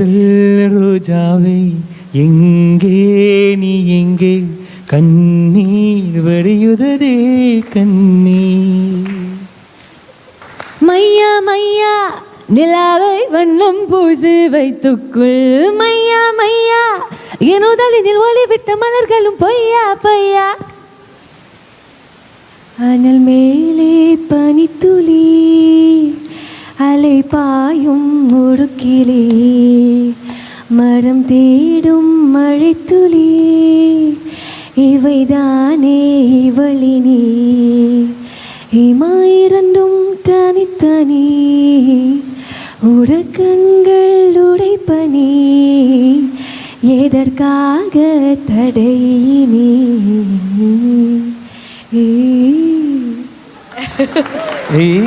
காதல் ரோஜாவே எங்கே நீ எங்கே கண்ணீர் வடியுததே கண்ணீர். மையா மையா நிலாவை வண்ணம் பூசி வைத்துக்குள் மையா மையா என் உதலினில் ஒளிவிட்ட மலர்களும் பொய்யா பொய்யா. அனல் மேலே பனித்துளி அலை பாயும் முடுக்கிலே மரம் தேடும் மழைத்துளி இவைதானே இவளினே இமாயிரண்டும் தனித்தனி உடற்கண்கள் உடைப்பனி எதற்காக தடையினே. ஏய்